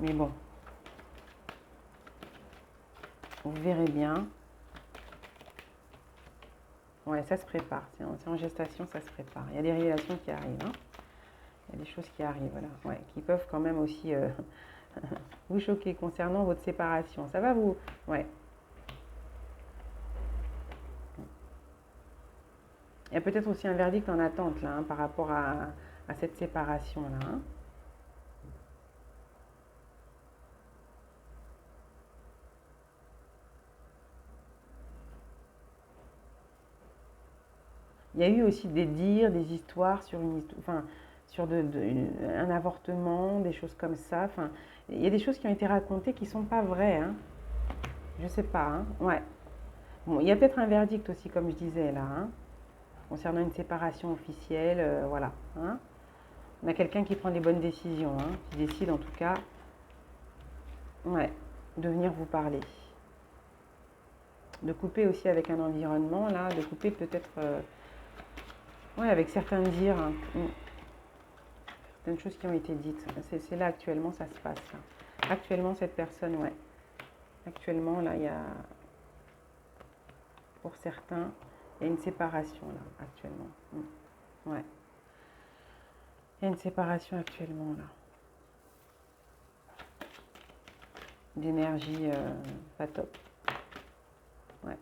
Mais bon, vous verrez bien. Ouais, ça se prépare. C'est en gestation, ça se prépare. Il y a des révélations qui arrivent. Hein. Il y a des choses qui arrivent, voilà. Ouais, qui peuvent quand même aussi vous choquer concernant votre séparation. Ça va vous... Ouais. Il y a peut-être aussi un verdict en attente, là, hein, par rapport à cette séparation-là. Hein. Il y a eu aussi des dires, des histoires sur enfin, sur un avortement, des choses comme ça. Enfin, il y a des choses qui ont été racontées qui ne sont pas vraies. Hein. Je sais pas. Hein. Ouais. Bon, il y a peut-être un verdict aussi, comme je disais là, hein, concernant une séparation officielle. Voilà. Hein. On a quelqu'un qui prend des bonnes décisions, hein, qui décide en tout cas, ouais, de venir vous parler. De couper aussi avec un environnement, là, de couper peut-être, ouais, avec certains dires. Hein. Certaines choses qui ont été dites. C'est là actuellement, ça se passe. Là. Actuellement, cette personne, ouais. Actuellement, là, il y a, pour certains, il y a une séparation, là, actuellement. Ouais. Il y a une séparation actuellement, là. D'énergie pas top. Ouais.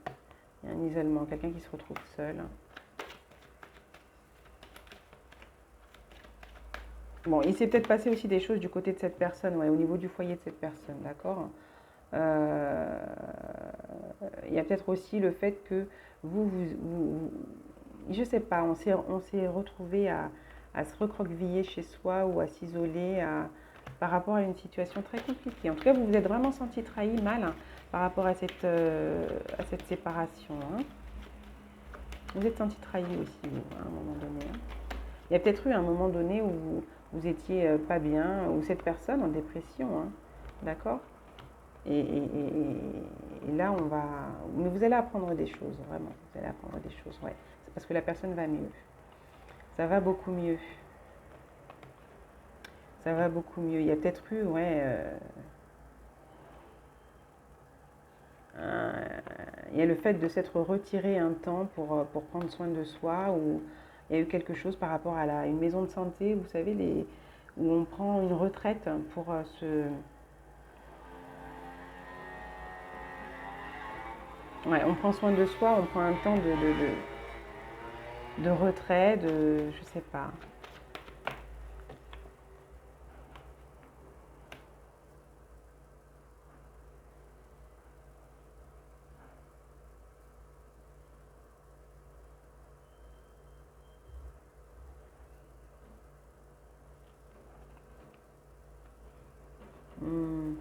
Il y a un isolement, quelqu'un qui se retrouve seul. Bon, il s'est peut-être passé aussi des choses du côté de cette personne, ouais, au niveau du foyer de cette personne, d'accord? Euh, il y a peut-être aussi le fait que je sais pas, on s'est retrouvé à se recroqueviller chez soi ou à s'isoler par rapport à une situation très compliquée. En tout cas, vous vous êtes vraiment senti trahi mal hein, par rapport à cette séparation. Hein. Vous êtes senti trahi aussi, vous, à un moment donné. Hein. Il y a peut-être eu un moment donné où vous étiez pas bien, ou cette personne en dépression, hein, d'accord et là, on va. Mais vous allez apprendre des choses, vraiment. Vous allez apprendre des choses, ouais. C'est parce que la personne va mieux. Ça va beaucoup mieux. Ça va beaucoup mieux. Il y a peut-être eu, ouais. Il y a le fait de s'être retiré un temps pour prendre soin de soi, ou il y a eu quelque chose par rapport à une maison de santé, vous savez, où on prend une retraite pour se. Ouais, on prend soin de soi, on prend un temps de retrait, je sais pas. Hmm.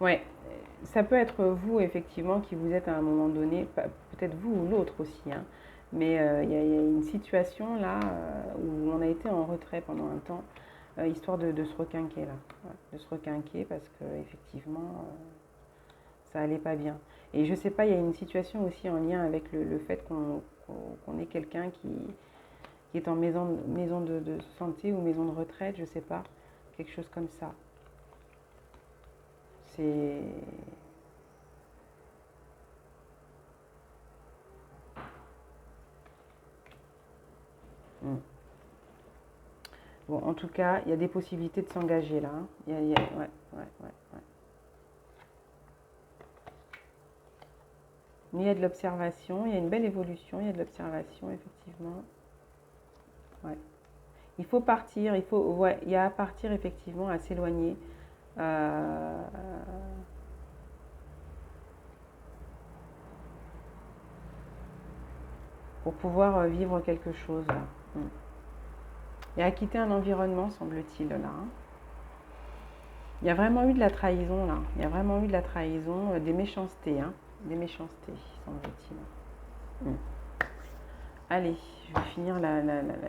Ouais, ça peut être vous effectivement qui vous êtes à un moment donné, peut-être vous ou l'autre aussi, hein, mais il y a une situation là où on a été en retrait pendant un temps, histoire de se requinquer là, ouais, de se requinquer parce que effectivement ça allait pas bien. Et je sais pas, il y a une situation aussi en lien avec le fait qu'on ait quelqu'un qui est en maison de santé ou maison de retraite, je sais pas, quelque chose comme ça. C'est Mm. Bon, en tout cas, il y a des possibilités de s'engager là. Hein. Ouais, ouais, ouais, ouais. Mais il y a de l'observation, il y a une belle évolution, il y a de l'observation, effectivement. Ouais. Il faut partir, ouais, il y a à partir effectivement, à s'éloigner euh, pour pouvoir vivre quelque chose là. Mm. Et à quitter un environnement, semble-t-il là. Hein. Il y a vraiment eu de la trahison là. Il y a vraiment eu de la trahison, des méchancetés, hein. Des méchancetés, semble-t-il. Mm. Allez, je vais finir la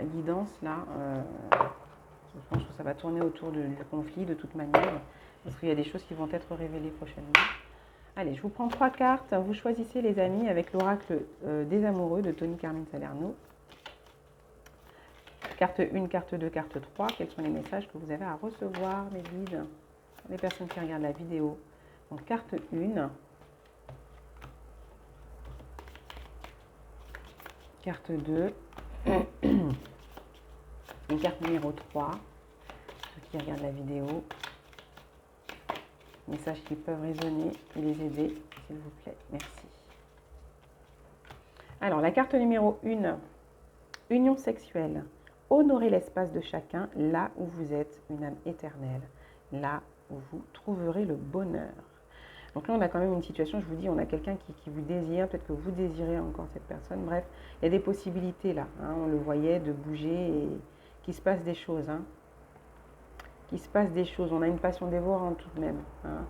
guidance là. Je pense que ça va tourner autour du conflit de toute manière, parce qu'il y a des choses qui vont être révélées prochainement. Allez, je vous prends 3 cartes. Vous choisissez les amis avec l'oracle des amoureux de Tony Carmine Salerno. Carte 1, carte 2, carte 3. Quels sont les messages que vous avez à recevoir, mes guides, les personnes qui regardent la vidéo. Donc, carte 1. Carte 2. Et carte numéro 3. Ceux qui regardent la vidéo. Messages qui peuvent résonner et les aider, s'il vous plaît. Merci. Alors, la carte numéro 1, union sexuelle. Honorez l'espace de chacun là où vous êtes une âme éternelle, là où vous trouverez le bonheur. Donc là, on a quand même une situation, je vous dis, on a quelqu'un qui vous désire, peut-être que vous désirez encore cette personne. Bref, il y a des possibilités là. Hein, on le voyait de bouger et qu'il se passe des choses. Hein, qu'il se passe des choses. On a une passion dévorante tout de même. Hein.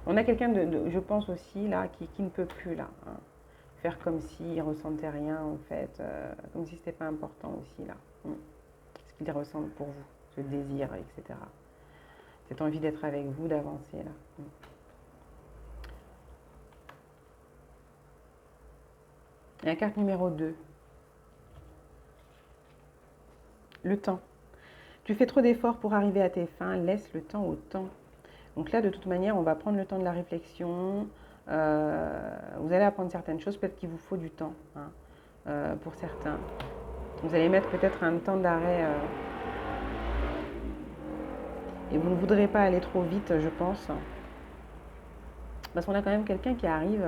On a quelqu'un je pense aussi là, qui ne peut plus là. Hein. Faire comme s'il ne ressentait rien en fait, comme si c'était pas important aussi là. Ce qu'il ressent pour vous, ce désir, etc. Cette envie d'être avec vous, d'avancer là. Et la carte numéro 2, le temps. Tu fais trop d'efforts pour arriver à tes fins, laisse le temps au temps. Donc là, de toute manière, on va prendre le temps de la réflexion. Vous allez apprendre certaines choses, peut-être qu'il vous faut du temps, hein, pour certains. Vous allez mettre peut-être un temps d'arrêt et vous ne voudrez pas aller trop vite, je pense. Parce qu'on a quand même quelqu'un qui arrive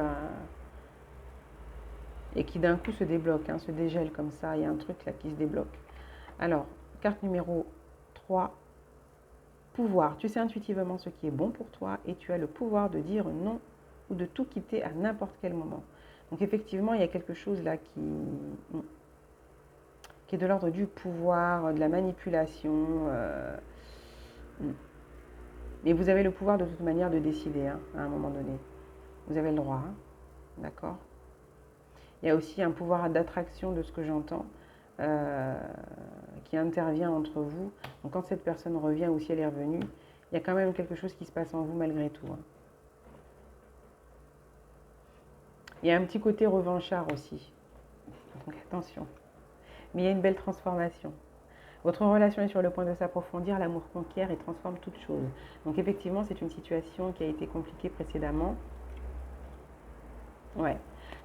et qui d'un coup se débloque, hein, se dégèle comme ça. Il y a un truc là qui se débloque. Alors, carte numéro 3, pouvoir. Tu sais intuitivement ce qui est bon pour toi et tu as le pouvoir de dire non ou de tout quitter à n'importe quel moment. Donc effectivement, il y a quelque chose là qui est de l'ordre du pouvoir, de la manipulation. Mais vous avez le pouvoir de toute manière de décider, hein, à un moment donné. Vous avez le droit, hein, d'accord? Il y a aussi un pouvoir d'attraction de ce que j'entends qui intervient entre vous. Donc quand cette personne revient ou si elle est revenue, il y a quand même quelque chose qui se passe en vous malgré tout, hein. Il y a un petit côté revanchard aussi. Donc attention. Mais il y a une belle transformation. Votre relation est sur le point de s'approfondir, l'amour conquiert et transforme toute chose. Donc effectivement, c'est une situation qui a été compliquée précédemment. Ouais.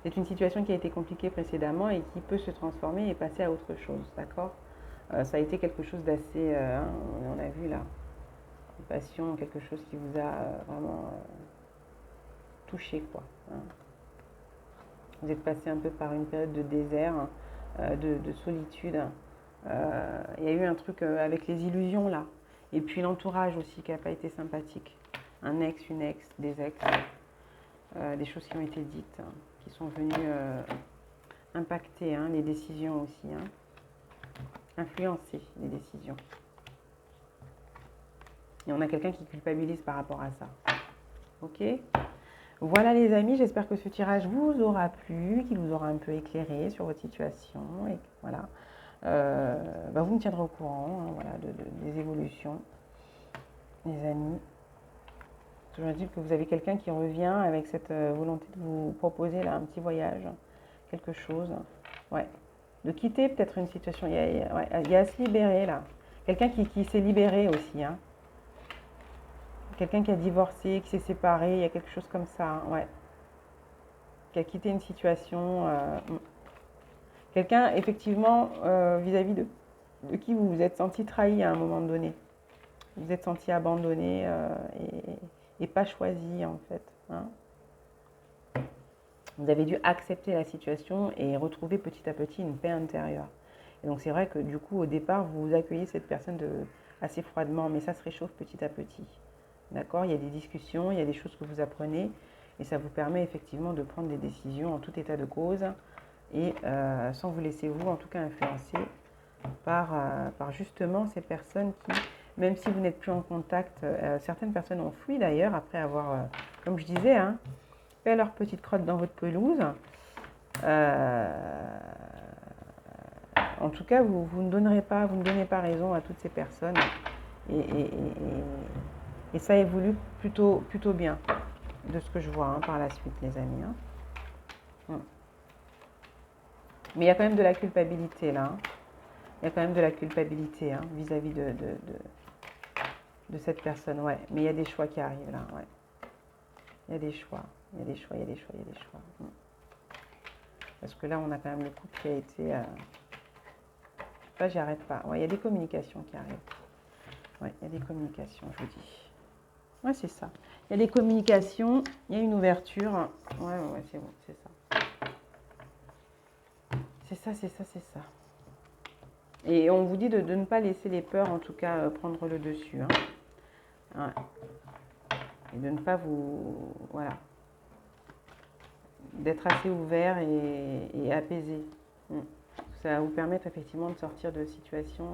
C'est une situation qui a été compliquée précédemment et qui peut se transformer et passer à autre chose, d'accord? Ça a été quelque chose d'assez, on a vu là, une passion, quelque chose qui vous a vraiment touché, quoi, hein. Vous êtes passé un peu par une période de désert, de solitude. Il y a eu un truc avec les illusions là. Et puis l'entourage aussi qui n'a pas été sympathique. Un ex, une ex, des ex, des choses qui ont été dites, hein, qui sont venues impacter, hein, les décisions aussi, hein, influencer les décisions. Et on a quelqu'un qui culpabilise par rapport à ça. Ok ? Voilà les amis, j'espère que ce tirage vous aura plu, qu'il vous aura un peu éclairé sur votre situation. Et voilà. Vous me tiendrez au courant, hein, voilà, des évolutions, les amis. Toujours dit que vous avez quelqu'un qui revient avec cette volonté de vous proposer là un petit voyage, quelque chose. Ouais. De quitter peut-être une situation. Il y a à se libérer là. Quelqu'un qui s'est libéré aussi, hein. Quelqu'un qui a divorcé, qui s'est séparé, il y a quelque chose comme ça, hein, ouais. Qui a quitté une situation. Quelqu'un, effectivement, vis-à-vis de qui vous vous êtes senti trahi à un moment donné. Vous vous êtes senti abandonné et pas choisi, en fait, hein. Vous avez dû accepter la situation et retrouver petit à petit une paix intérieure. Et donc, c'est vrai que du coup, au départ, vous accueillez cette personne assez froidement, mais ça se réchauffe petit à petit. D'accord ? Il y a des discussions, il y a des choses que vous apprenez et ça vous permet effectivement de prendre des décisions en tout état de cause et sans vous laisser, vous, en tout cas, influencer par justement ces personnes qui, même si vous n'êtes plus en contact, certaines personnes ont fui d'ailleurs après avoir, comme je disais, hein, fait leur petite crotte dans votre pelouse. En tout cas, vous ne donnez pas raison à toutes ces personnes et ça évolue plutôt bien de ce que je vois, hein, par la suite, les amis, hein. Mais il y a quand même de la culpabilité là, hein. Il y a quand même de la culpabilité, hein, vis-à-vis de cette personne, ouais. Mais il y a des choix qui arrivent là, ouais. Il y a des choix. Parce que là, on a quand même le couple qui a été... Là, j'y arrête pas. Ouais, il y a des communications qui arrivent. Ouais, il y a des communications, je vous dis. Ouais, c'est ça. Il y a des communications, il y a une ouverture. Ouais, c'est bon, c'est ça. C'est ça. Et on vous dit de ne pas laisser les peurs, en tout cas, prendre le dessus, hein. Ouais. Et de ne pas vous... Voilà. D'être assez ouvert et apaisé. Ça va vous permettre effectivement de sortir de situations...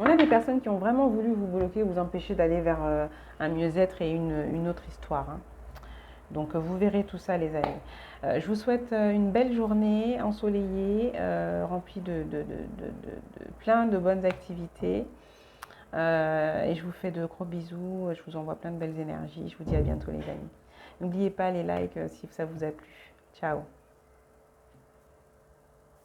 On a des personnes qui ont vraiment voulu vous bloquer, vous empêcher d'aller vers un mieux-être et une autre histoire, hein. Donc vous verrez tout ça, les amis. Je vous souhaite une belle journée ensoleillée, remplie de plein de bonnes activités. Et je vous fais de gros bisous, je vous envoie plein de belles énergies. Je vous dis à bientôt, les amis. N'oubliez pas les likes si ça vous a plu. Ciao.